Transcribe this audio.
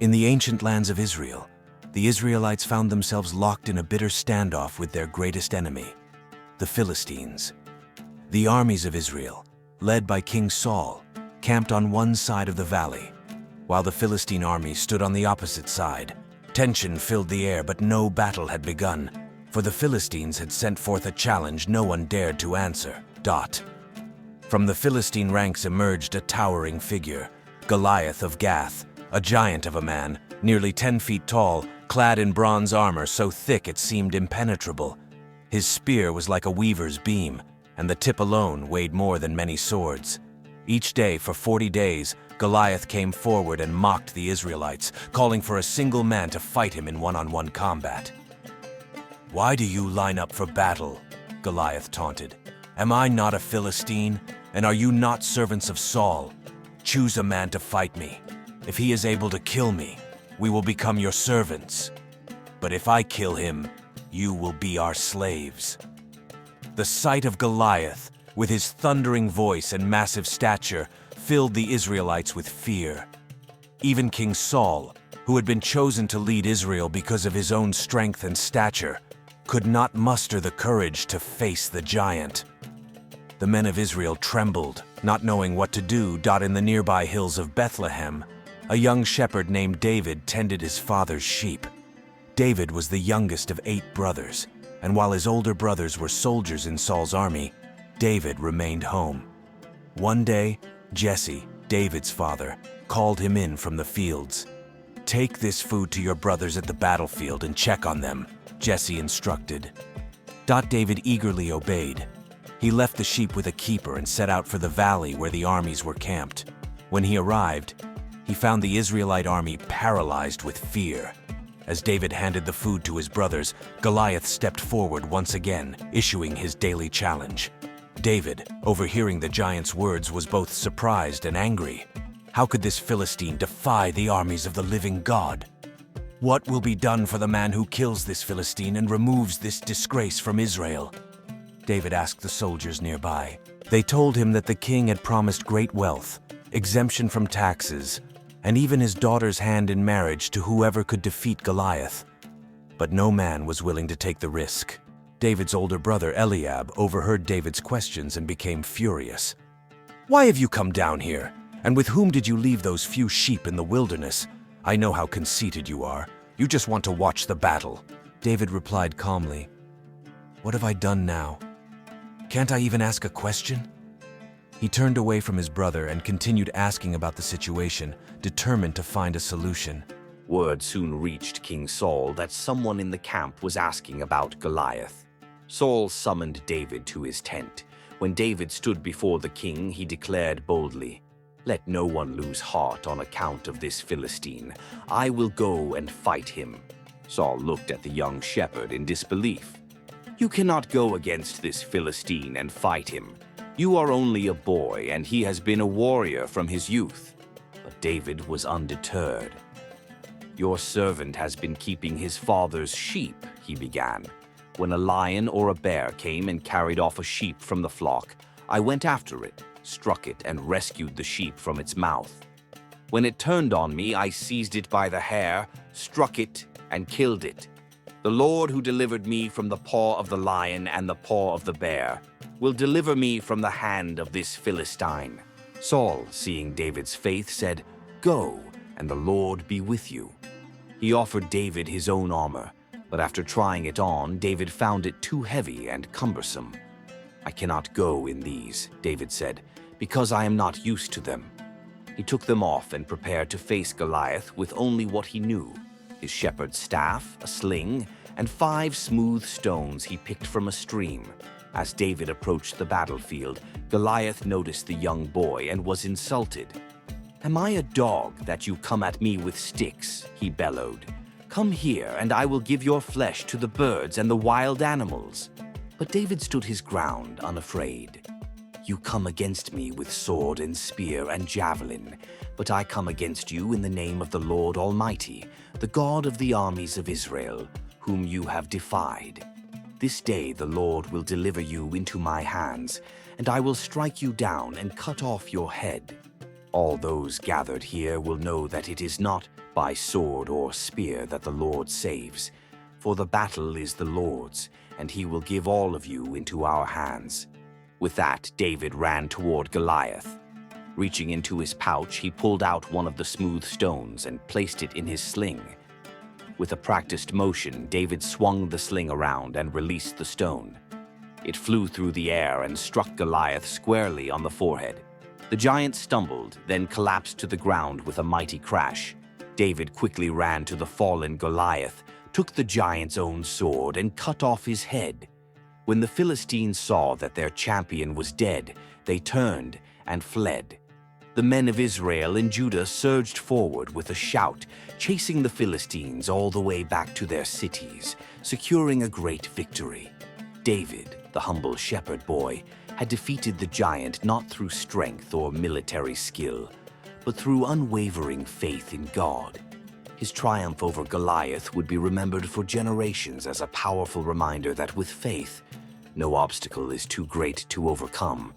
In the ancient lands of Israel, the Israelites found themselves locked in a bitter standoff with their greatest enemy, the Philistines. The armies of Israel, led by King Saul, camped on one side of the valley, while the Philistine army stood on the opposite side. Tension filled the air, but no battle had begun, for the Philistines had sent forth a challenge no one dared to answer. From the Philistine ranks emerged a towering figure, Goliath of Gath, a giant of a man, nearly 10 feet tall, clad in bronze armor so thick it seemed impenetrable. His spear was like a weaver's beam, and the tip alone weighed more than many swords. Each day for 40 days, Goliath came forward and mocked the Israelites, calling for a single man to fight him in one-on-one combat. "Why do you line up for battle?" Goliath taunted. "Am I not a Philistine? And are you not servants of Saul? Choose a man to fight me. If he is able to kill me, we will become your servants. But if I kill him, you will be our slaves." The sight of Goliath, with his thundering voice and massive stature, filled the Israelites with fear. Even King Saul, who had been chosen to lead Israel because of his own strength and stature, could not muster the courage to face the giant. The men of Israel trembled, not knowing what to do. In the nearby hills of Bethlehem, a young shepherd named David tended his father's sheep. David was the youngest of 8 brothers, and while his older brothers were soldiers in Saul's army, David remained home. One day, Jesse, David's father, called him in from the fields. "Take this food to your brothers at the battlefield and check on them," Jesse instructed. David eagerly obeyed. He left the sheep with a keeper and set out for the valley where the armies were camped. When he arrived, he found the Israelite army paralyzed with fear. As David handed the food to his brothers, Goliath stepped forward once again, issuing his daily challenge. David, overhearing the giant's words, was both surprised and angry. How could this Philistine defy the armies of the living God? "What will be done for the man who kills this Philistine and removes this disgrace from Israel?" David asked the soldiers nearby. They told him that the king had promised great wealth, exemption from taxes, and even his daughter's hand in marriage to whoever could defeat Goliath. But no man was willing to take the risk. David's older brother Eliab overheard David's questions and became furious. "Why have you come down here? And with whom did you leave those few sheep in the wilderness? I know how conceited you are. You just want to watch the battle." David replied calmly, "What have I done now? Can't I even ask a question?" He turned away from his brother and continued asking about the situation, determined to find a solution. Word soon reached King Saul that someone in the camp was asking about Goliath. Saul summoned David to his tent. When David stood before the king, he declared boldly, "Let no one lose heart on account of this Philistine. I will go and fight him." Saul looked at the young shepherd in disbelief. "You cannot go against this Philistine and fight him. You are only a boy, and he has been a warrior from his youth." But David was undeterred. "Your servant has been keeping his father's sheep," he began. "When a lion or a bear came and carried off a sheep from the flock, I went after it, struck it, and rescued the sheep from its mouth. When it turned on me, I seized it by the hair, struck it, and killed it. The Lord who delivered me from the paw of the lion and the paw of the bear will deliver me from the hand of this Philistine." Saul, seeing David's faith, said, "Go, and the Lord be with you." He offered David his own armor, but after trying it on, David found it too heavy and cumbersome. "I cannot go in these," David said, "because I am not used to them." He took them off and prepared to face Goliath with only what he knew: his shepherd's staff, a sling, and 5 smooth stones he picked from a stream. As David approached the battlefield, Goliath noticed the young boy and was insulted. "Am I a dog that you come at me with sticks?" he bellowed. "Come here, and I will give your flesh to the birds and the wild animals." But David stood his ground, unafraid. "You come against me with sword and spear and javelin, but I come against you in the name of the Lord Almighty, the God of the armies of Israel, whom you have defied. This day the Lord will deliver you into my hands, and I will strike you down and cut off your head. All those gathered here will know that it is not by sword or spear that the Lord saves. For the battle is the Lord's, and he will give all of you into our hands." With that, David ran toward Goliath. Reaching into his pouch, he pulled out one of the smooth stones and placed it in his sling. With a practiced motion, David swung the sling around and released the stone. It flew through the air and struck Goliath squarely on the forehead. The giant stumbled, then collapsed to the ground with a mighty crash. David quickly ran to the fallen Goliath, took the giant's own sword, and cut off his head. When the Philistines saw that their champion was dead, they turned and fled. The men of Israel and Judah surged forward with a shout, chasing the Philistines all the way back to their cities, securing a great victory. David, the humble shepherd boy, had defeated the giant not through strength or military skill, but through unwavering faith in God. His triumph over Goliath would be remembered for generations as a powerful reminder that with faith, no obstacle is too great to overcome.